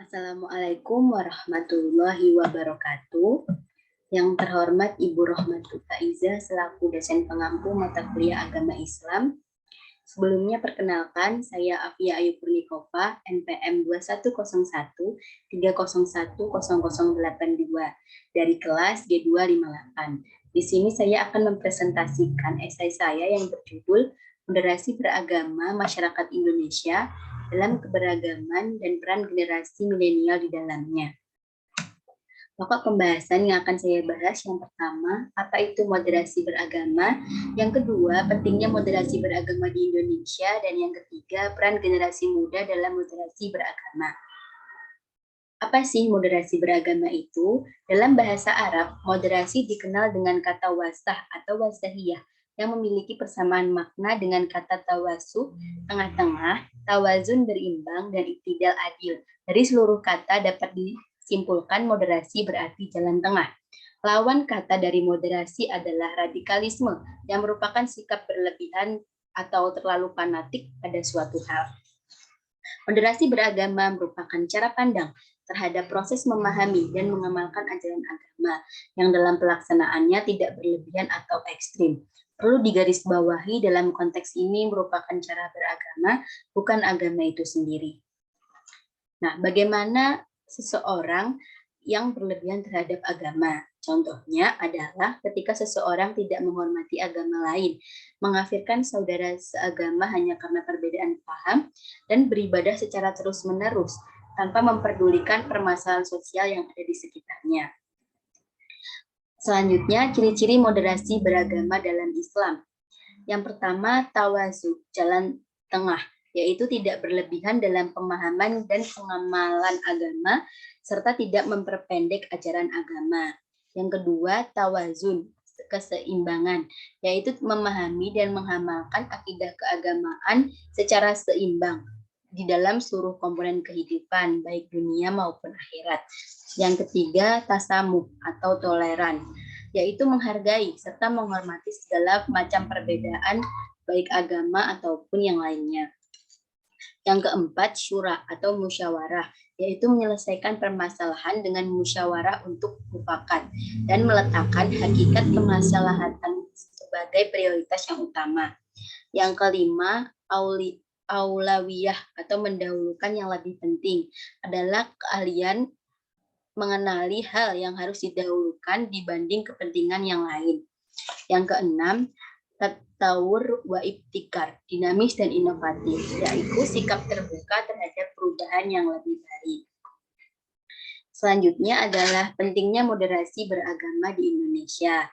Assalamualaikum warahmatullahi wabarakatuh. Yang terhormat Ibu Rohmatul Faiza selaku dosen pengampu mata kuliah agama Islam. Sebelumnya perkenalkan, saya Afia Ayu Purnikova, NPM 2101301082 dari kelas G258. Di sini saya akan mempresentasikan esai saya yang berjudul Moderasi Beragama Masyarakat Indonesia dalam Keberagaman dan Peran Generasi Milenial di dalamnya. Pokok pembahasan yang akan saya bahas yang pertama, apa itu moderasi beragama, yang kedua, pentingnya moderasi beragama di Indonesia, dan yang ketiga, peran generasi muda dalam moderasi beragama. Apa sih moderasi beragama itu? Dalam bahasa Arab, moderasi dikenal dengan kata wasah atau wasahiyah yang memiliki persamaan makna dengan kata tawasuh, tengah-tengah, tawazun berimbang, dan iktidal adil. Dari seluruh kata dapat disimpulkan moderasi berarti jalan tengah. Lawan kata dari moderasi adalah radikalisme yang merupakan sikap berlebihan atau terlalu fanatik pada suatu hal. Moderasi beragama merupakan cara pandang terhadap proses memahami dan mengamalkan ajaran agama yang dalam pelaksanaannya tidak berlebihan atau ekstrim. Perlu digarisbawahi dalam konteks ini merupakan cara beragama, bukan agama itu sendiri. Nah, bagaimana seseorang yang berlebihan terhadap agama? Contohnya adalah ketika seseorang tidak menghormati agama lain, mengafirkan saudara seagama hanya karena perbedaan paham, dan beribadah secara terus-menerus tanpa memperdulikan permasalahan sosial yang ada di sekitarnya. Selanjutnya, ciri-ciri moderasi beragama dalam Islam. Yang pertama, tawazu, jalan tengah, yaitu tidak berlebihan dalam pemahaman dan pengamalan agama, serta tidak memperpendek ajaran agama. Yang kedua, tawazun, keseimbangan, yaitu memahami dan mengamalkan akidah keagamaan secara seimbang di dalam seluruh komponen kehidupan, baik dunia maupun akhirat. Yang ketiga, tasamuh atau toleran, yaitu menghargai serta menghormati segala macam perbedaan, baik agama ataupun yang lainnya. Yang keempat, syura atau musyawarah, yaitu menyelesaikan permasalahan dengan musyawarah untuk mufakat dan meletakkan hakikat kemaslahatan sebagai prioritas yang utama. Yang kelima, aulawiyah atau mendahulukan yang lebih penting adalah keahlian mengenali hal yang harus didahulukan dibanding kepentingan yang lain. Yang keenam, tatawur wa ibtikar, dinamis dan inovatif, yaitu sikap terbuka terhadap perubahan yang lebih baik. Selanjutnya adalah pentingnya moderasi beragama di Indonesia.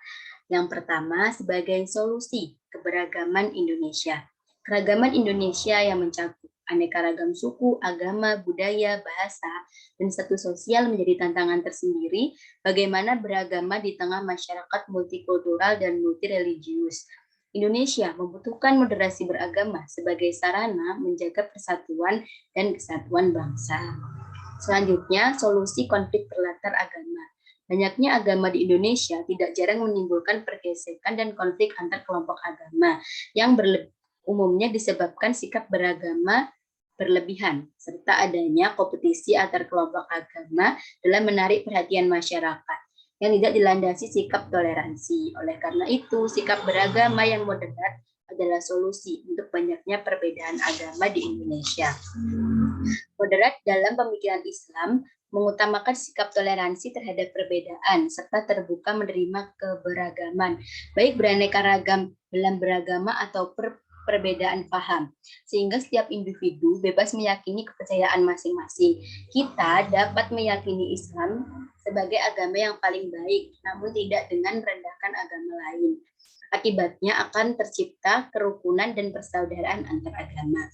Yang pertama, sebagai solusi keberagaman Indonesia. Keragaman Indonesia yang mencakup aneka ragam suku, agama, budaya, bahasa, dan status sosial menjadi tantangan tersendiri bagaimana beragama di tengah masyarakat multikultural dan multireligius. Indonesia membutuhkan moderasi beragama sebagai sarana menjaga persatuan dan kesatuan bangsa. Selanjutnya, solusi konflik berlatar agama. Banyaknya agama di Indonesia tidak jarang menimbulkan pergesekan dan konflik antar kelompok agama yang umumnya disebabkan sikap beragama berlebihan, serta adanya kompetisi antar kelompok agama dalam menarik perhatian masyarakat yang tidak dilandasi sikap toleransi. Oleh karena itu, sikap beragama yang moderat adalah solusi untuk banyaknya perbedaan agama di Indonesia. Moderat dalam pemikiran Islam mengutamakan sikap toleransi terhadap perbedaan serta terbuka menerima keberagaman, baik beraneka ragam dalam beragama atau perbedaan paham, sehingga setiap individu bebas meyakini kepercayaan masing-masing. Kita dapat meyakini Islam sebagai agama yang paling baik, namun tidak dengan merendahkan agama lain. Akibatnya akan tercipta kerukunan dan persaudaraan antar agama.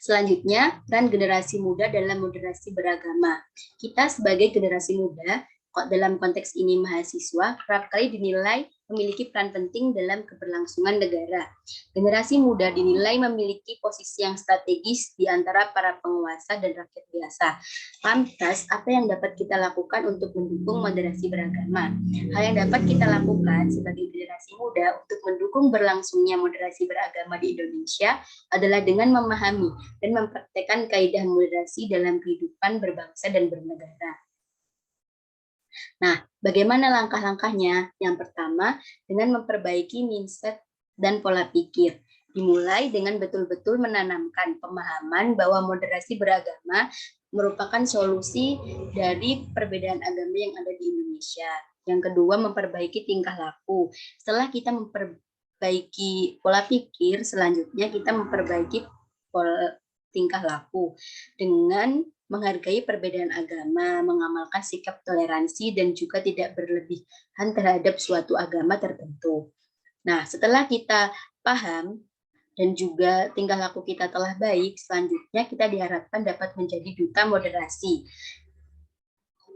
Selanjutnya, peran generasi muda dalam moderasi beragama. Kita sebagai generasi muda, dalam konteks ini mahasiswa, kerap kali dinilai memiliki peran penting dalam keberlangsungan negara. Generasi muda dinilai memiliki posisi yang strategis di antara para penguasa dan rakyat biasa. Lantas, apa yang dapat kita lakukan untuk mendukung moderasi beragama? Hal yang dapat kita lakukan sebagai generasi muda untuk mendukung berlangsungnya moderasi beragama di Indonesia adalah dengan memahami dan mempraktekkan kaidah moderasi dalam kehidupan berbangsa dan bernegara. Nah, bagaimana langkah-langkahnya? Yang pertama, dengan memperbaiki mindset dan pola pikir. Dimulai dengan betul-betul menanamkan pemahaman bahwa moderasi beragama merupakan solusi dari perbedaan agama yang ada di Indonesia. Yang kedua, memperbaiki tingkah laku. Setelah kita memperbaiki pola pikir, selanjutnya kita memperbaiki pola tingkah laku dengan menghargai perbedaan agama, mengamalkan sikap toleransi, dan juga tidak berlebihan terhadap suatu agama tertentu. Nah, setelah kita paham dan juga tingkah laku kita telah baik, selanjutnya kita diharapkan dapat menjadi duta moderasi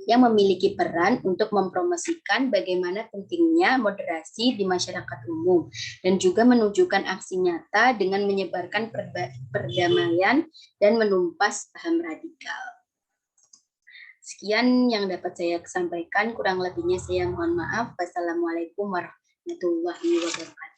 yang memiliki peran untuk mempromosikan bagaimana pentingnya moderasi di masyarakat umum dan juga menunjukkan aksi nyata dengan menyebarkan perdamaian dan menumpas paham radikal. Sekian yang dapat saya sampaikan, kurang lebihnya saya mohon maaf. Wassalamualaikum warahmatullahi wabarakatuh.